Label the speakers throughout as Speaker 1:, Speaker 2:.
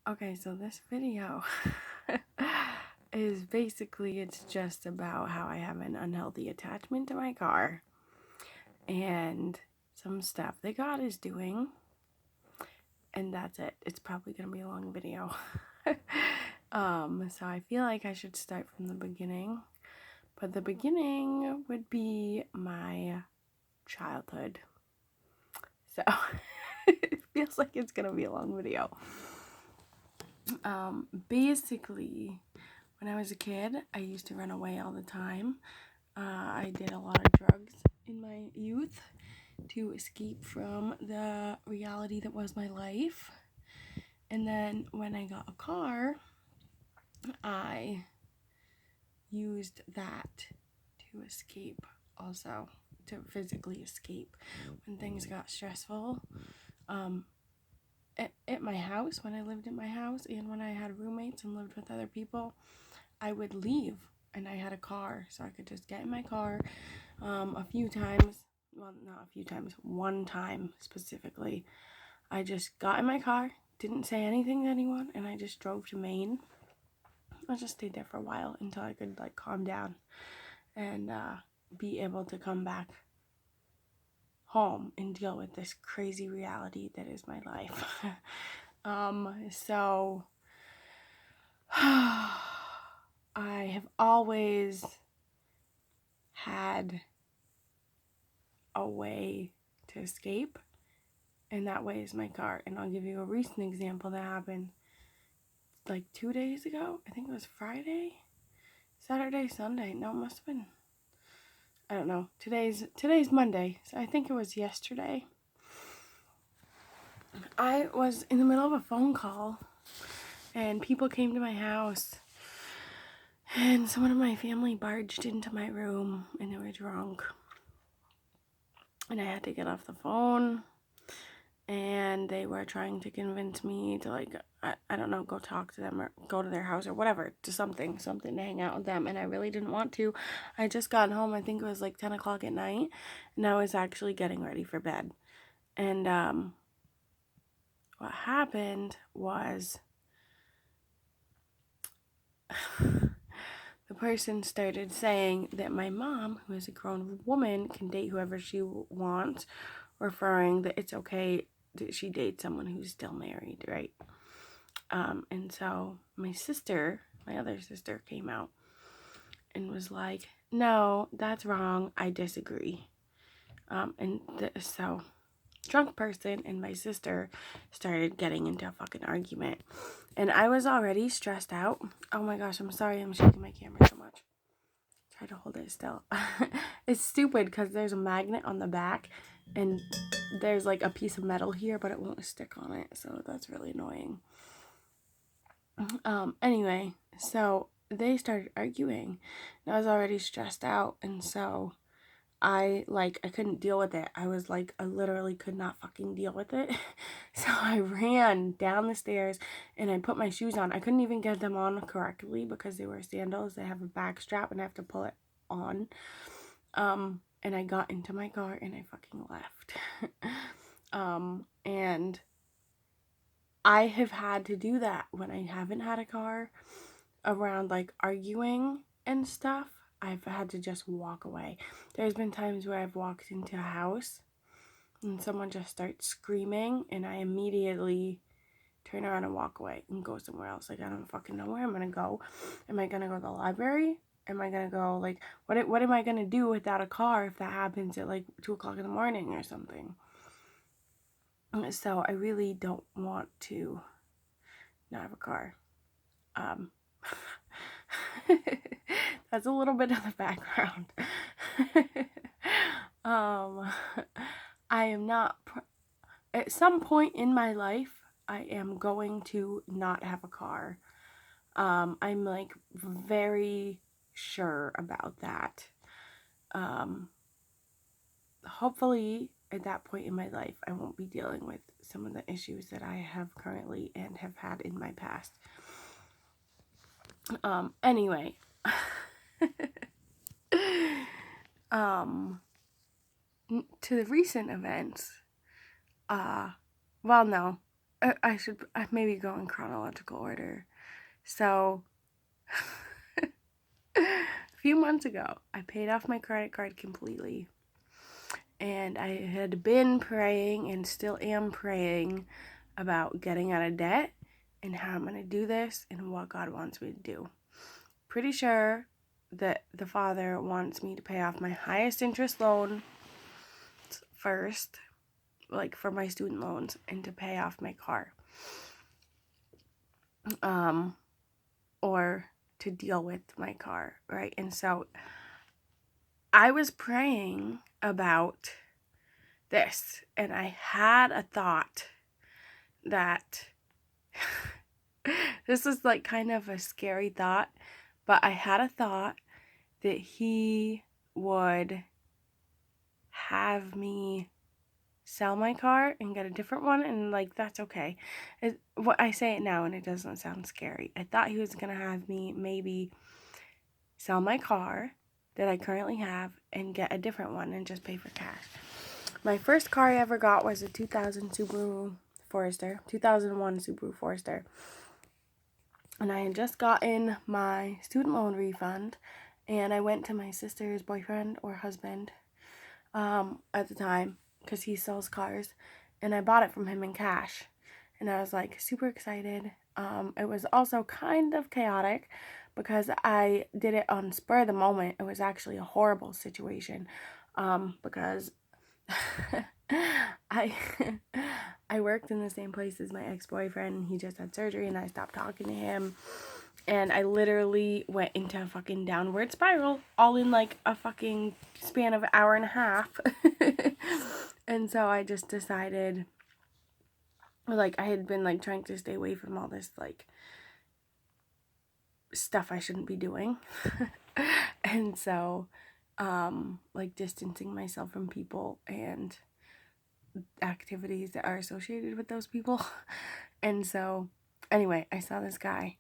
Speaker 1: Okay, so this video is basically, it's just about how I have an unhealthy attachment to my car and some stuff that God is doing, and that's it. It's probably gonna be a long video. So I feel like I should start from the beginning, but the beginning would be my childhood. So it feels like it's gonna be a long video. Basically, when I was a kid, I used to run away all the time. I did a lot of drugs in my youth to escape from the reality that was my life. And then when I got a car, I used that to escape also, to physically escape when things got stressful. At my house, when I lived in my house, and when I had roommates and lived with other people, I would leave, and I had a car, so I could just get in my car. A few times, well, not a few times, one time specifically, I just got in my car, didn't say anything to anyone, and I just drove to Maine. I just stayed there for a while until I could like calm down and be able to come back home and deal with this crazy reality that is my life. So I have always had a way to escape, and that way is my car. And I'll give you a recent example that happened like 2 days ago. I think it was Friday, Saturday, Sunday. No, it must have been, I don't know. Today's Monday, so I think it was yesterday. I was in the middle of a phone call, and people came to my house, and someone of my family barged into my room, and they were drunk, and I had to get off the phone, and they were trying to convince me to, like, I don't know, go talk to them or go to their house or whatever, to something to hang out with them, and I really didn't want to. I just got home, I think it was like 10 o'clock at night, and I was actually getting ready for bed. And what happened was the person started saying that my mom, who is a grown woman, can date whoever she wants, referring that it's okay that she dates someone who's still married, right? And so my other sister, came out and was like, no, that's wrong. I disagree. So drunk person and my sister started getting into a fucking argument. And I was already stressed out. Oh my gosh, I'm sorry I'm shaking my camera so much. Try to hold it still. It's stupid because there's a magnet on the back and there's like a piece of metal here, but it won't stick on it. So that's really annoying. Anyway, so they started arguing. And I was already stressed out, and so I couldn't deal with it. I was like, I literally could not fucking deal with it. So I ran down the stairs and I put my shoes on. I couldn't even get them on correctly because they were sandals. They have a back strap and I have to pull it on. And I got into my car and I fucking left. And I have had to do that when I haven't had a car around like arguing and stuff. I've had to just walk away. There's been times where I've walked into a house and someone just starts screaming and I immediately turn around and walk away and go somewhere else. Like, I don't fucking know where I'm gonna go. Am I gonna go to the library? Am I gonna go, like, what am I gonna do without a car if that happens at like 2 o'clock in the morning or something? So I really don't want to not have a car. That's a little bit of the background. I am not, at some point in my life, I am going to not have a car. I'm like very sure about that. Hopefully at that point in my life, I won't be dealing with some of the issues that I have currently and have had in my past. Anyway, to the recent events, well, no, I should maybe go in chronological order. So, a few months ago, I paid off my credit card completely. And I had been praying and still am praying about getting out of debt and how I'm going to do this and what God wants me to do. Pretty sure that the Father wants me to pay off my highest interest loan first, like for my student loans, and to pay off my car. Or to deal with my car, right? And so I was praying about this, and I had a thought that this is like kind of a scary thought, but I had a thought that he would have me sell my car and get a different one, and like that's okay. What I say it now and it doesn't sound scary. I thought he was gonna have me maybe sell my car that I currently have and get a different one and just pay for cash. My first car I ever got was a 2001 Subaru Forester. And I had just gotten my student loan refund, and I went to my sister's boyfriend or husband at the time, because he sells cars, and I bought it from him in cash. And I was like super excited. It was also kind of chaotic because I did it on spur of the moment. It was actually a horrible situation because I worked in the same place as my ex-boyfriend, and he just had surgery, and I stopped talking to him, and I literally went into a fucking downward spiral all in like a fucking span of an hour and a half. And so I just decided, like, I had been like trying to stay away from all this like stuff I shouldn't be doing. And so like distancing myself from people and activities that are associated with those people. And so anyway, I saw this guy,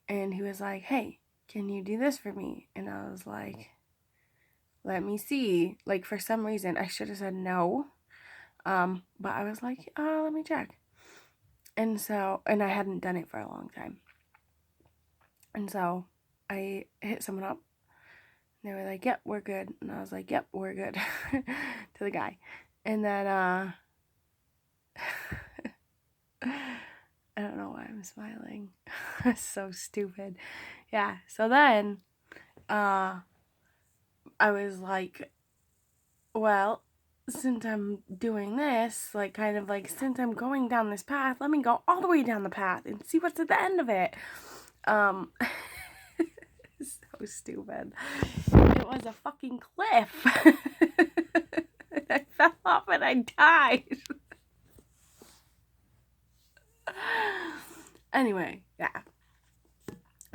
Speaker 1: and he was like, "Hey, can you do this for me?" And I was like, "Let me see." Like, for some reason I should have said no, but I was like, let me check. And so, and I hadn't done it for a long time, and so I hit someone up. They were like, "Yep, we're good." And I was like, "Yep, we're good," to the guy. And then I don't know why I'm smiling. It's so stupid. Yeah, so then I was like, well, since I'm doing this, like, kind of like, since I'm going down this path, let me go all the way down the path and see what's at the end of it. So stupid. It was a fucking cliff. I fell off and I died. Anyway, yeah.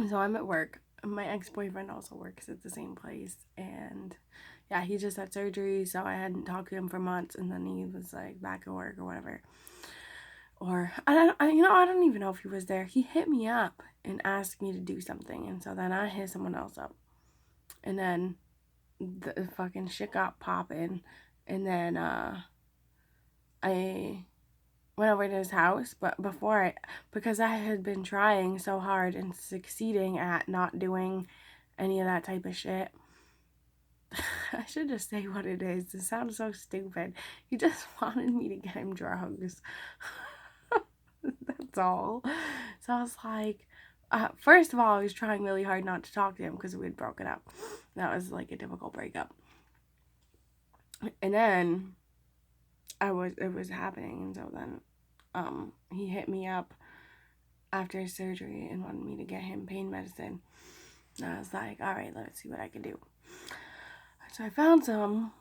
Speaker 1: So I'm at work. My ex-boyfriend also works at the same place, and yeah, he just had surgery, so I hadn't talked to him for months, and then he was like back at work or whatever. Or I don't even know if he was there. He hit me up and asked me to do something, and so then I hit someone else up, and then the fucking shit got popping, and then I went over to his house, but because I had been trying so hard and succeeding at not doing any of that type of shit, I should just say what it is. It sounds so stupid. He just wanted me to get him drugs. That's all. So I was like, first of all, I was trying really hard not to talk to him because we had broken up. That was like a difficult breakup. And then it was happening, and so then he hit me up after his surgery and wanted me to get him pain medicine. And I was like, all right, let's see what I can do. So I found some,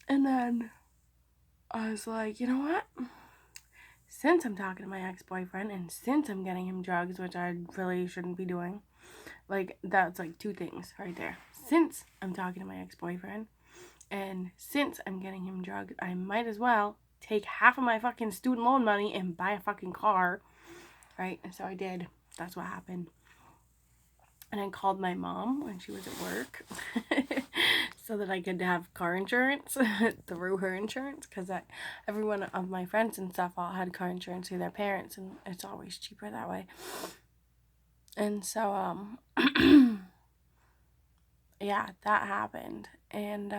Speaker 1: and then I was like, you know what? Since I'm talking to my ex-boyfriend, and since I'm getting him drugs, which I really shouldn't be doing, like, that's like two things right there. Since I'm talking to my ex-boyfriend, and since I'm getting him drugs, I might as well take half of my fucking student loan money and buy a fucking car, right? And so I did. That's what happened. And I called my mom when she was at work. so that I could have car insurance through her insurance, because every one of my friends and stuff all had car insurance through their parents, and it's always cheaper that way. And so yeah, that happened. And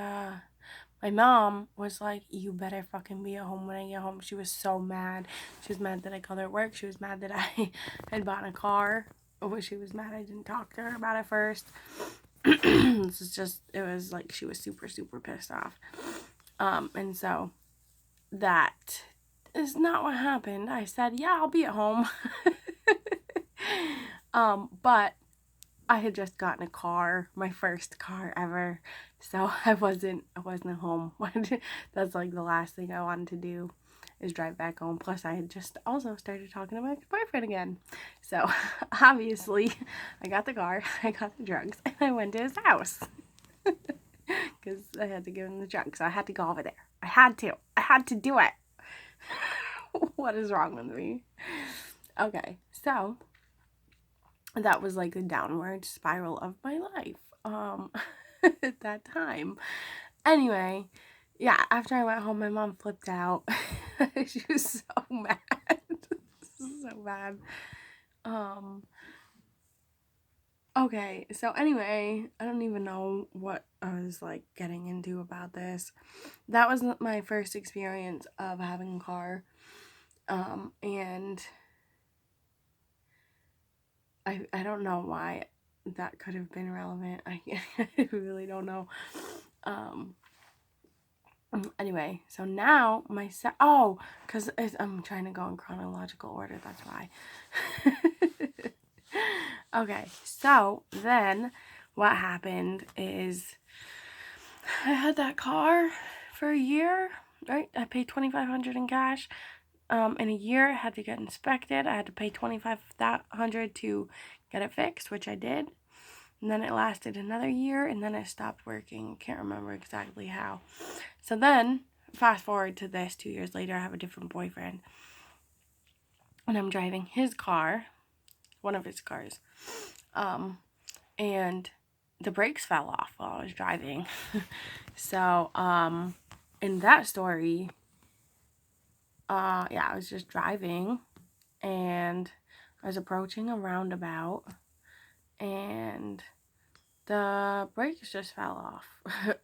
Speaker 1: my mom was like, you better fucking be at home when I get home. She was so mad. She was mad that I called her at work. She was mad that I had bought a car. Oh, she was mad I didn't talk to her about it first. This is just, it was like she was super, super pissed off. And so that is not what happened. I said, yeah, I'll be at home. But I had just gotten a car, my first car ever, so I wasn't home. That's like the last thing I wanted to do, is drive back home. Plus, I had just also started talking to my boyfriend again. So obviously, I got the car, I got the drugs, and I went to his house because I had to give him the drugs. So I had to go over there. I had to do it. What is wrong with me? Okay, so that was like the downward spiral of my life at that time. Anyway, yeah, after I went home, my mom flipped out. She was so mad. So bad. Okay, so anyway, I don't even know what I was like getting into about this. That was my first experience of having a car. And I don't know why that could have been relevant. I really don't know. Anyway, so now because I'm trying to go in chronological order, that's why. Okay, so then what happened is I had that car for a year, right? I paid $2,500 in cash. In a year, I had to get inspected. I had to pay $2,500 to get it fixed, which I did. And then it lasted another year, and then it stopped working. Can't remember exactly how. So then, fast forward to this, 2 years later, I have a different boyfriend. And I'm driving his car, one of his cars. And the brakes fell off while I was driving. So, in that story, yeah, I was just driving, and I was approaching a roundabout, and the brakes just fell off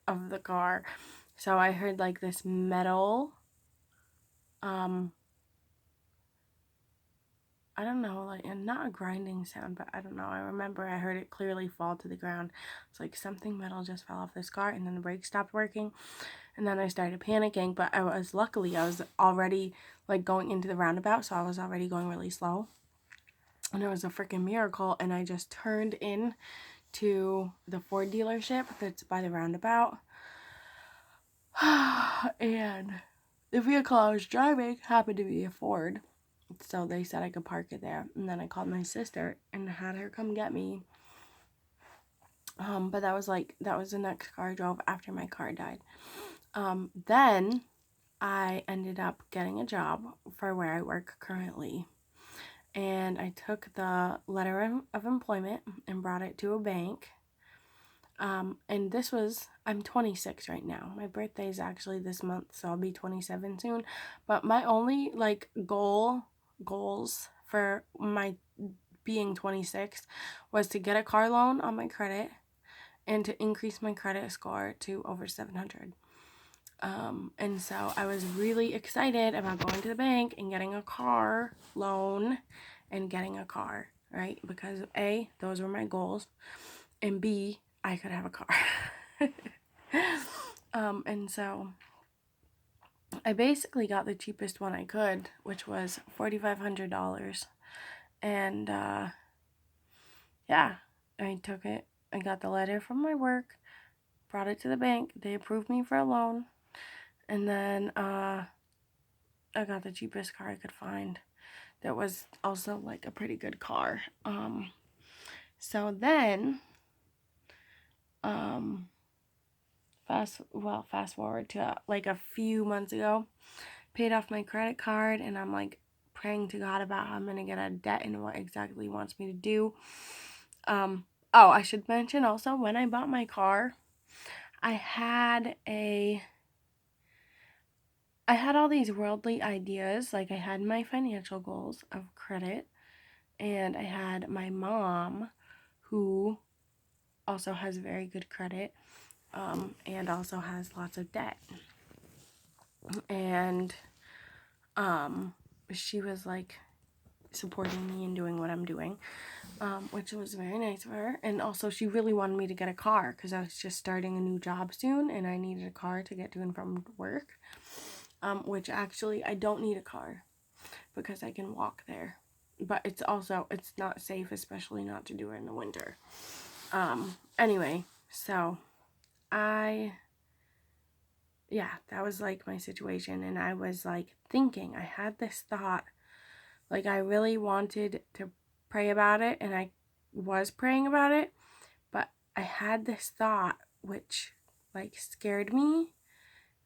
Speaker 1: of the car. So I heard like this metal, I don't know, like, and not a grinding sound, but I don't know. I remember I heard it clearly fall to the ground. It's like something metal just fell off this car, and then the brakes stopped working. And then I started panicking, but I was already like going into the roundabout, so I was already going really slow. And it was a freaking miracle, and I just turned in to the Ford dealership that's by the roundabout. And the vehicle I was driving happened to be a Ford. So they said I could park it there. And then I called my sister and had her come get me. But that was the next car I drove after my car died. Then I ended up getting a job for where I work currently. And I took the letter of employment and brought it to a bank. And I'm 26 right now. My birthday is actually this month, so I'll be 27 soon. But my only like goals for my being 26 was to get a car loan on my credit and to increase my credit score to over 700. And so I was really excited about going to the bank and getting a car loan and getting a car, right? Because A, those were my goals, and B, I could have a car. And so I basically got the cheapest one I could, which was $4,500. And yeah, I took it. I got the letter from my work, brought it to the bank. They approved me for a loan. And then I got the cheapest car I could find. That was also like a pretty good car. So then fast forward to like a few months ago, paid off my credit card, and I'm like praying to God about how I'm gonna get out of debt and what exactly He wants me to do. I should mention also, when I bought my car, I had all these worldly ideas. Like, I had my financial goals of credit, and I had my mom, who also has very good credit, and also has lots of debt. And she was like supporting me and doing what I'm doing, which was very nice of her. And also, she really wanted me to get a car because I was just starting a new job soon and I needed a car to get to and from work. Which actually, I don't need a car because I can walk there. But it's not safe, especially not to do it in the winter. Anyway, so that was like my situation. And I was like thinking, I had this thought, like I really wanted to pray about it, and I was praying about it, but I had this thought which like scared me,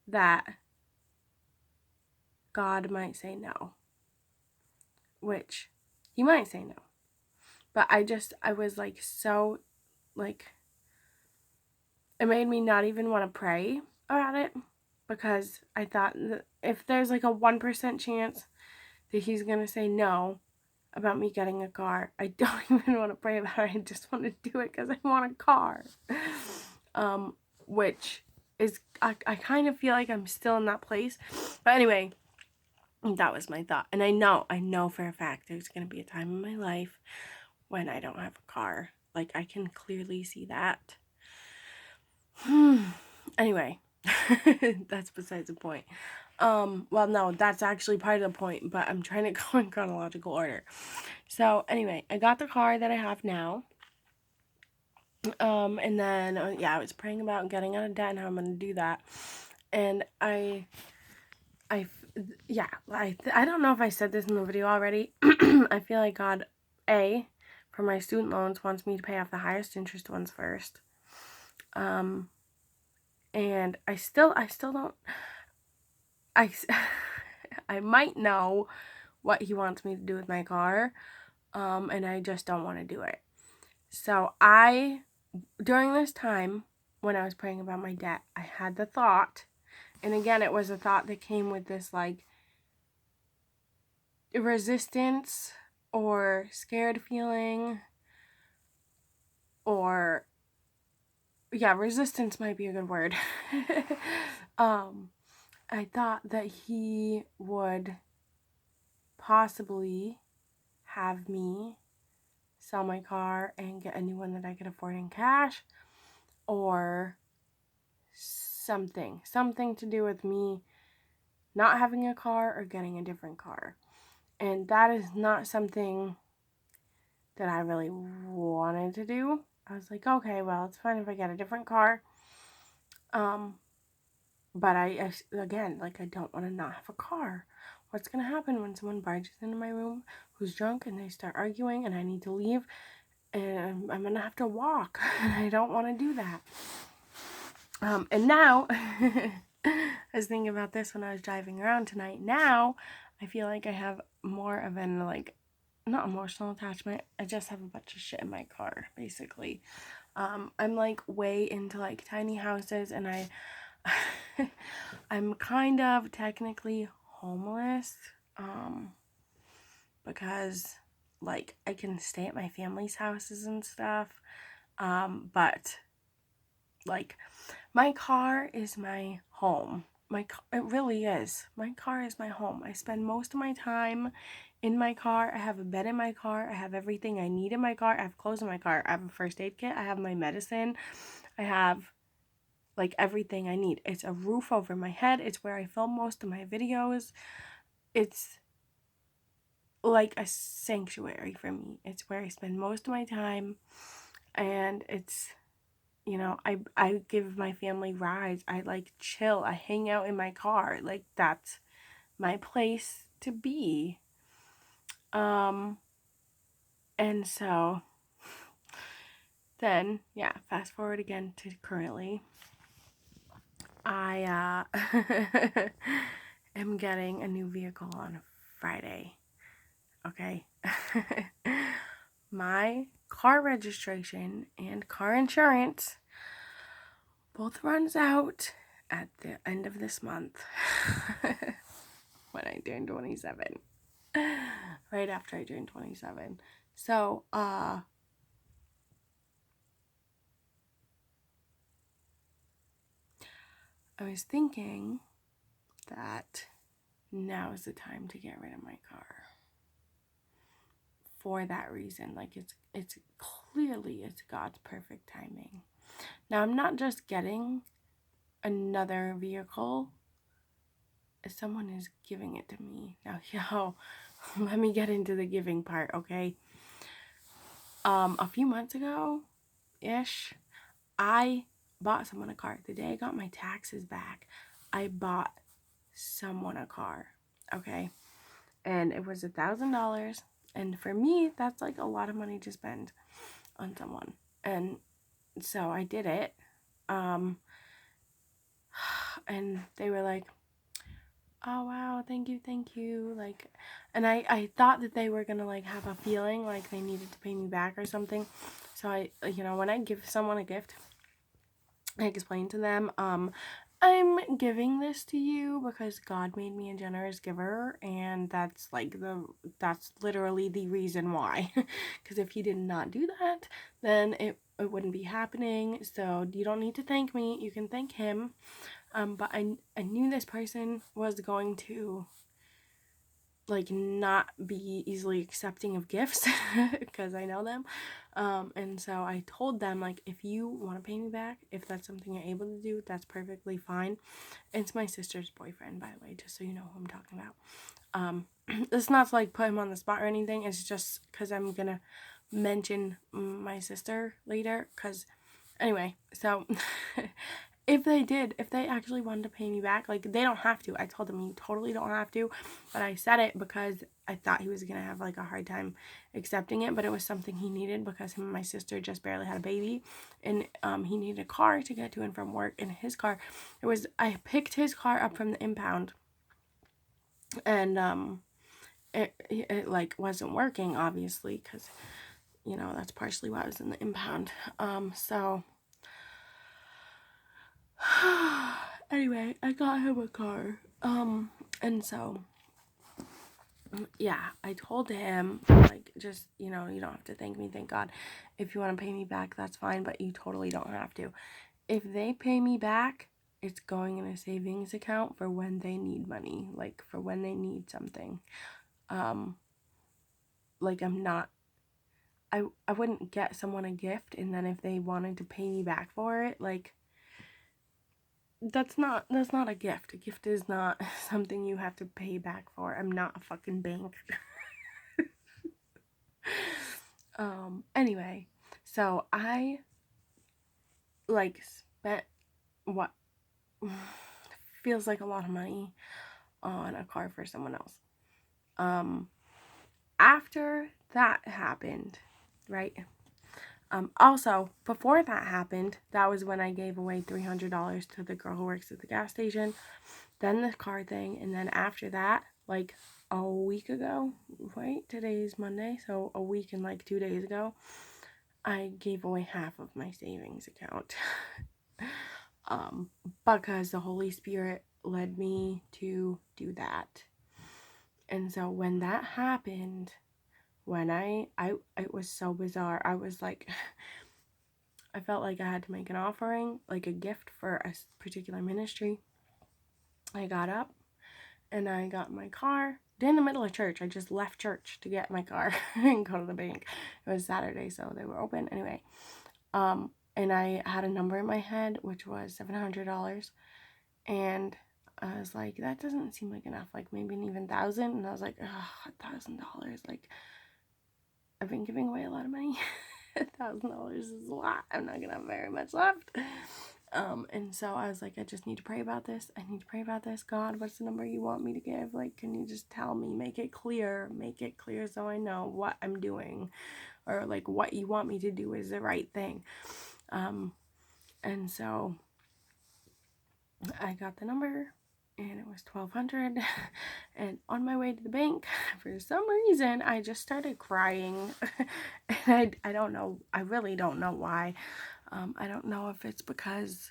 Speaker 1: that God might say no, which he might say no. But I was like, so like, it made me not even want to pray about it, because I thought that if there's like a 1% chance that he's going to say no about me getting a car, I don't even want to pray about it. I just want to do it because I want a car. Which is, I kind of feel like I'm still in that place. But anyway, that was my thought. And I know for a fact there's going to be a time in my life when I don't have a car. Like, I can clearly see that. Anyway, that's besides the point. Well, no, that's actually part of the point, but I'm trying to go in chronological order. So anyway, I got the car that I have now. And then, I was praying about getting out of debt and how I'm going to do that. And I don't know if I said this in the video already. I feel like God, for my student loans, wants me to pay off the highest interest ones first. And I still don't, I might know what he wants me to do with my car, and I just don't want to do it. So during this time, when I was praying about my debt, I had the thought, and again, it was a thought that came with this, like, resistance or scared feeling, or, resistance might be a good word. I thought that he would possibly have me sell my car and get a new one that I could afford in cash, or something to do with me not having a car or getting a different car. And that is not something that I really wanted to do. I was like, okay, well, it's fine if I get a different car. But I again, like, I don't want to not have a car. What's going to happen when someone barges into my room who's drunk and they start arguing and I need to leave and I'm going to have to walk? And I don't want to do that. And now, I was thinking about this when I was driving around tonight. Now, I feel like I have more of an, like, not emotional attachment. I just have a bunch of shit in my car, basically. I'm, like, way into, like, tiny houses, and I'm kind of technically homeless, because, like, I can stay at my family's houses and stuff, but, like, my car is my home. It really is. My car is my home. I spend most of my time in my car. I have a bed in my car. I have everything I need in my car. I have clothes in my car. I have a first aid kit. I have my medicine. I have, like, everything I need. It's a roof over my head. It's where I film most of my videos. It's like a sanctuary for me. It's where I spend most of my time, and it's, I give my family rides. I, like, chill. I hang out in my car. Like, that's my place to be. And so then, fast forward again to currently. I am getting a new vehicle on Friday. Okay. My car registration and car insurance Both runs out at the end of this month when I turn 27. Right after I turn 27. So, I was thinking that now is the time to get rid of my car. For that reason, like it's clearly it's God's perfect timing. Now I'm not just getting another vehicle, someone is giving it to me. Now, let me get into the giving part, okay? A few months ago ish, I bought someone a car. The day I got my taxes back, I bought someone a car, okay? And it was $1,000. And for me, that's like a lot of money to spend on someone. And so I did it. And they were like, oh wow, thank you. Like, and I thought that they were gonna like have a feeling like they needed to pay me back or something. So I, when I give someone a gift, I explain to them, I'm giving this to you because God made me a generous giver, and that's literally the reason why. Because if he did not do that, then it wouldn't be happening. So you don't need to thank me, you can thank him. But I knew this person was going to like not be easily accepting of gifts because I know them. And so I told them, like, if you want to pay me back, if that's something you're able to do, that's perfectly fine. It's my sister's boyfriend, by the way, just so you know who I'm talking about. It's not to like put him on the spot or anything, it's just because I'm gonna mention my sister later, because anyway, so if they actually wanted to pay me back, like, they don't have to. I told them you totally don't have to, but I said it because I thought he was gonna have like a hard time accepting it, but it was something he needed because him and my sister just barely had a baby, and he needed a car to get to and from work. And his car, I picked his car up from the impound, and it like wasn't working, obviously, because that's partially why I was in the impound. So anyway, I got him a car. And so, yeah, I told him, like, just, you don't have to thank me, thank God. If you want to pay me back, that's fine, but you totally don't have to. If they pay me back, it's going in a savings account for when they need money, like, for when they need something. Like, I wouldn't get someone a gift, and then if they wanted to pay me back for it, like, that's not a gift. A gift is not something you have to pay back for. I'm not a fucking bank. Anyway, so I like spent what feels like a lot of money on a car for someone else. After that happened, right? Also, before that happened, that was when I gave away $300 to the girl who works at the gas station. Then the car thing, and then after that, like a week ago, right? Today's Monday, so a week and like 2 days ago, I gave away half of my savings account. Because the Holy Spirit led me to do that. And so when that happened, when it was so bizarre. I was like, I felt like I had to make an offering, like a gift for a particular ministry. I got up and I got my car in the middle of church. I just left church to get my car and go to the bank. It was Saturday, so they were open. Anyway, and I had a number in my head, which was $700. And I was like, that doesn't seem like enough. Like, maybe an even $1,000. And I was like, oh, $1,000. Like, I've been giving away a lot of money. $1,000 is a lot. I'm not gonna have very much left. And so I was like, I just need to pray about this. I need to pray about this. God, what's the number you want me to give? Like, can you just tell me? Make it clear so I know what I'm doing, or like what you want me to do is the right thing. And so I got the number, and it was $1,200. And on my way to the bank, for some reason, I just started crying. And I don't know. I really don't know why. I don't know if it's because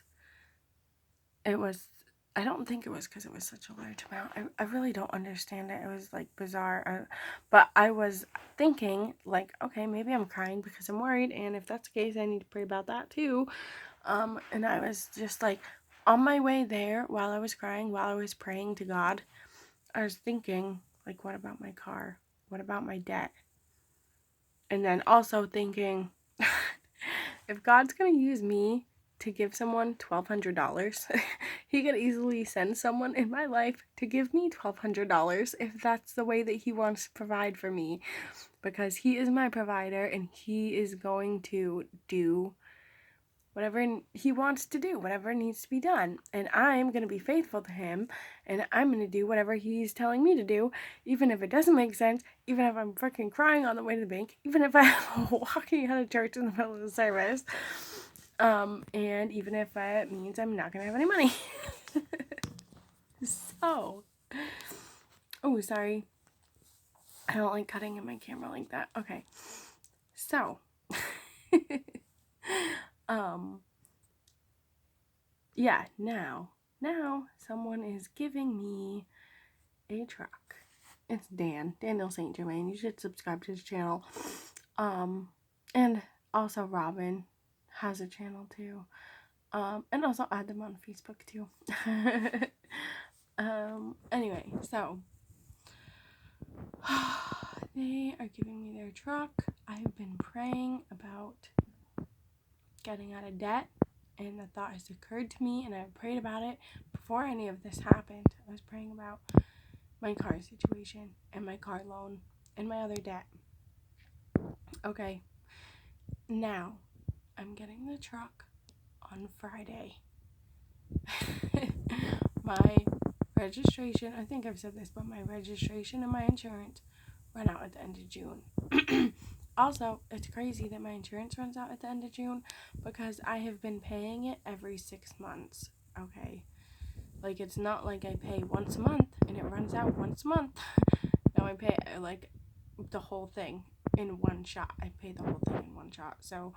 Speaker 1: it was, I don't think it was because it was such a large amount. I really don't understand it. It was like bizarre. But I was thinking, like, okay, maybe I'm crying because I'm worried. And if that's the case, I need to pray about that too. And I was just like, on my way there, while I was crying, while I was praying to God, I was thinking, like, what about my car? What about my debt? And then also thinking, if God's going to use me to give someone $1,200, he could easily send someone in my life to give me $1,200 if that's the way that he wants to provide for me, because he is my provider and he is going to do whatever he wants to do, whatever needs to be done. And I'm going to be faithful to him, and I'm going to do whatever he's telling me to do, even if it doesn't make sense, even if I'm freaking crying on the way to the bank, even if I'm walking out of church in the middle of the service, and even if it means I'm not going to have any money. So, oh, sorry. I don't like cutting in my camera like that. Okay. So, yeah, now someone is giving me a truck. It's Daniel St. Germain. You should subscribe to his channel. And also Robin has a channel too. And also add them on Facebook too. Anyway, so they are giving me their truck. I've been praying about getting out of debt, and the thought has occurred to me, and I've prayed about it before any of this happened. I was praying about my car situation and my car loan and my other debt. Okay, now I'm getting the truck on Friday. My registration, I think I've said this, but my registration and my insurance run out at the end of June. Also, it's crazy that my insurance runs out at the end of June because I have been paying it every 6 months. Okay, like, it's not like I pay once a month and it runs out once a month. No, I pay like the whole thing in one shot. I pay the whole thing in one shot. So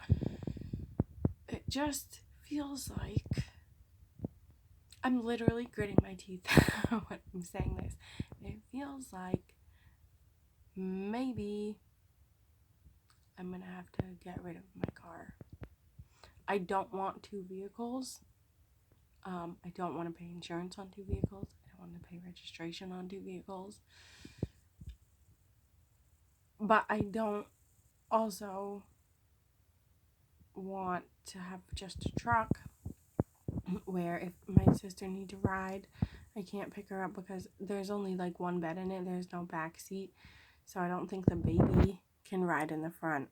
Speaker 1: it just feels like I'm literally gritting my teeth when I'm saying this. It feels like maybe I'm gonna have to get rid of my car. I don't want 2 vehicles. I don't want to pay insurance on 2 vehicles. I don't want to pay registration on 2 vehicles. But I don't also want to have just a truck where if my sister needs to ride, I can't pick her up because there's only like one bed in it. There's no back seat. So I don't think the baby can ride in the front.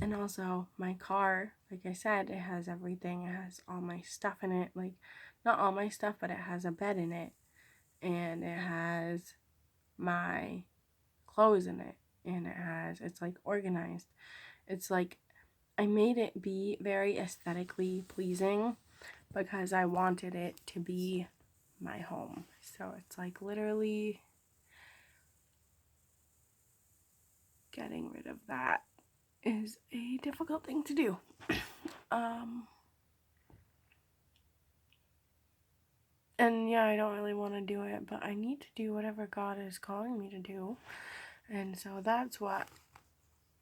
Speaker 1: And also my car, like I said, it has everything. It has all my stuff in it. Like, not all my stuff, but it has a bed in it. And it has my clothes in it. And it's like organized. It's like, I made it be very aesthetically pleasing because I wanted it to be my home. So it's like literally getting rid of that is a difficult thing to do. And yeah, I don't really want to do it, but I need to do whatever God is calling me to do. And so that's what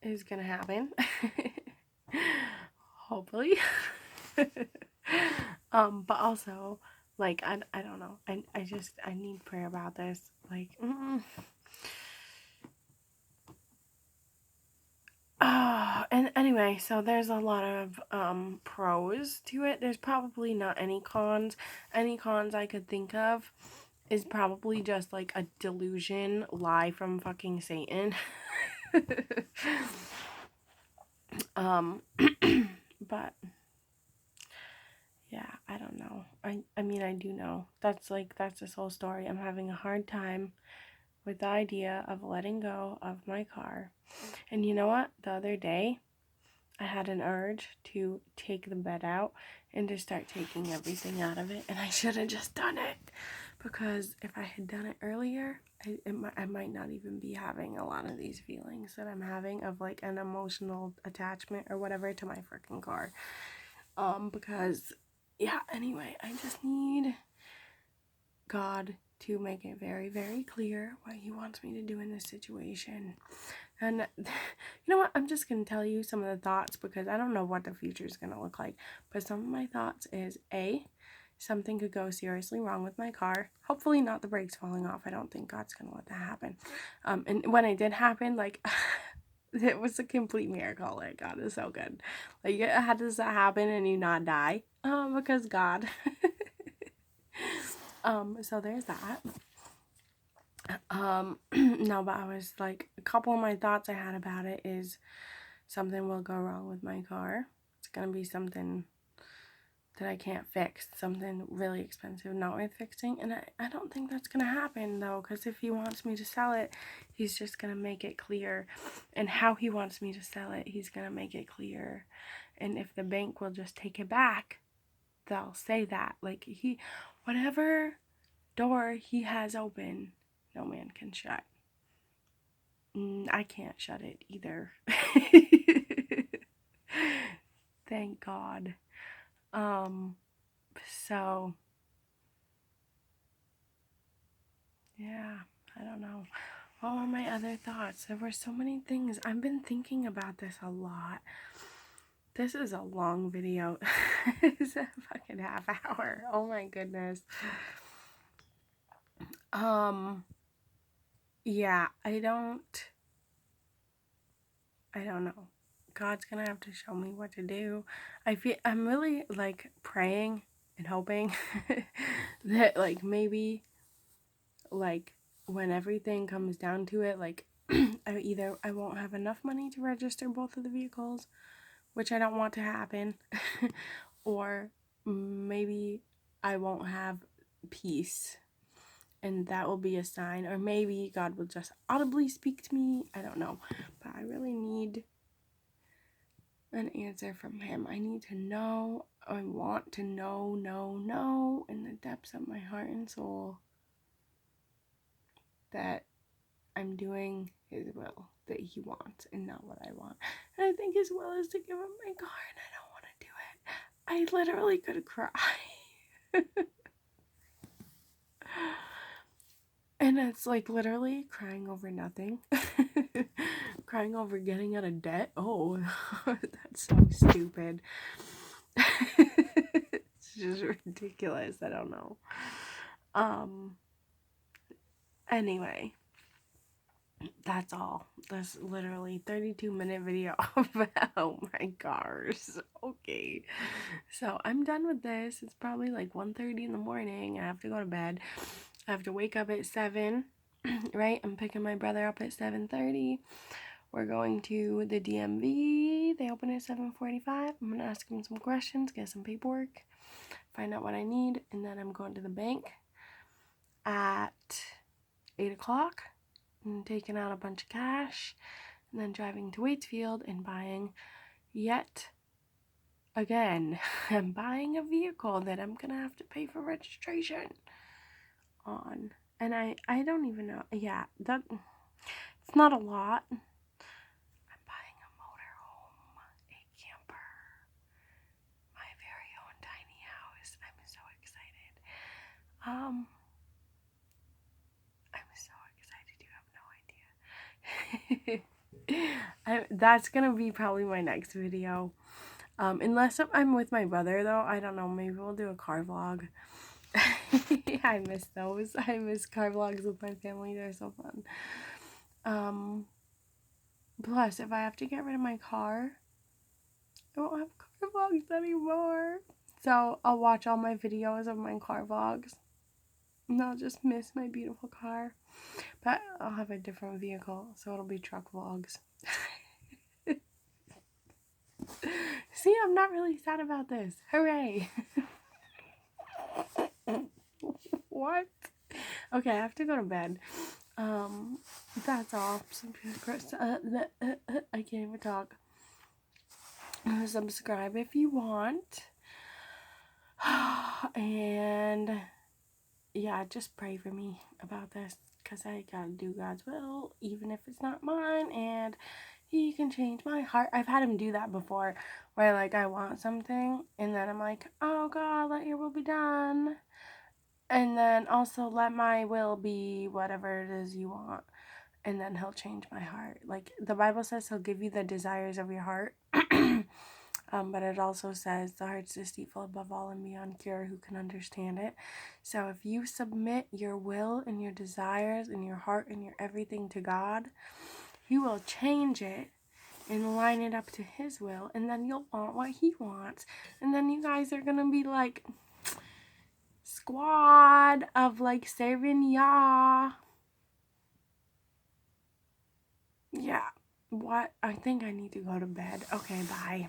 Speaker 1: is gonna happen. Hopefully. But also, like, I don't know. I need prayer about this. Like, and anyway, so there's a lot of pros to it. There's probably not any cons. Any cons I could think of is probably just like a delusion lie from fucking Satan. But yeah, I don't know. I mean, I do know. That's this whole story. I'm having a hard time with the idea of letting go of my car. And you know what? The other day, I had an urge to take the bed out and to start taking everything out of it. And I should have just done it. Because if I had done it earlier, I might not even be having a lot of these feelings that I'm having of like an emotional attachment or whatever to my freaking car. Because, yeah, anyway, I just need God to make it very, very clear what he wants me to do in this situation. And you know what? I'm just going to tell you some of the thoughts because I don't know what the future is going to look like. But some of my thoughts is A, something could go seriously wrong with my car. Hopefully not the brakes falling off. I don't think God's going to let that happen. And when it did happen, like, it was a complete miracle. Like, God is so good. Like, how does that happen and you not die? Because God. So there's that. No, but I was like, a couple of my thoughts I had about it is something will go wrong with my car. It's gonna be something that I can't fix, something really expensive, not worth fixing. And I don't think that's gonna happen though, because if he wants me to sell it, he's just gonna make it clear. And how he wants me to sell it, he's gonna make it clear. And if the bank will just take it back, they'll say that. Like, whatever door he has open, no man can shut. I can't shut it either. Thank God. So yeah, I don't know. What were my other thoughts? There were so many things. I've been thinking about this a lot. This is a long video. It's a fucking half hour. Oh my goodness. Yeah, I don't know. God's gonna have to show me what to do. I'm really like praying and hoping that like maybe like when everything comes down to it, like I won't have enough money to register both of the vehicles, which I don't want to happen, or maybe I won't have peace, and that will be a sign, or maybe God will just audibly speak to me. I don't know, but I really need an answer from him. I need to know. I want to know in the depths of my heart and soul that I'm doing his will, that he wants and not what I want. And I think his will is to give him my car, and I don't want to do it. I literally could cry. And it's like literally crying over nothing. Crying over getting out of debt. Oh, that's so stupid. It's just ridiculous. I don't know. Anyway, that's all. That's literally 32-minute video about my cars. Okay. So I'm done with this. It's probably like 1:30 in the morning. I have to go to bed. I have to wake up at 7. Right? I'm picking my brother up at 7:30. We're going to the DMV. They open at 7:45. I'm going to ask him some questions, get some paperwork, find out what I need, and then I'm going to the bank at 8 o'clock and taking out a bunch of cash, and then driving to Waitsfield and buying yet again. I'm buying a vehicle that I'm going to have to pay for registration on. And I don't even know. Yeah, that it's not a lot. I'm buying a motorhome, a camper, my very own tiny house. I'm so excited. I'm so excited. You have no idea. That's gonna be probably my next video. Unless I'm with my brother though, I don't know. Maybe we'll do a car vlog. I miss those. I miss car vlogs with my family. They're so fun. Plus, if I have to get rid of my car, I won't have car vlogs anymore. So I'll watch all my videos of my car vlogs, and I'll just miss my beautiful car. But I'll have a different vehicle, so it'll be truck vlogs. See, I'm not really sad about this. Hooray! What? Okay, I have to go to bed. That's all. I can't even talk. Subscribe if you want. And yeah, just pray for me about this, because I gotta do God's will, even if it's not mine. And He can change my heart. I've had him do that before, where like I want something and then I'm like, oh God, let your will be done. And then also let my will be whatever it is you want. And then he'll change my heart. Like the Bible says he'll give you the desires of your heart. But it also says the heart's deceitful above all and beyond cure. Who can understand it? So if you submit your will and your desires and your heart and your everything to God, He will change it and line it up to His will, and then you'll want what He wants. And then you guys are gonna be like squad of like serving Yah. Yeah. What? I think I need to go to bed. Okay, bye.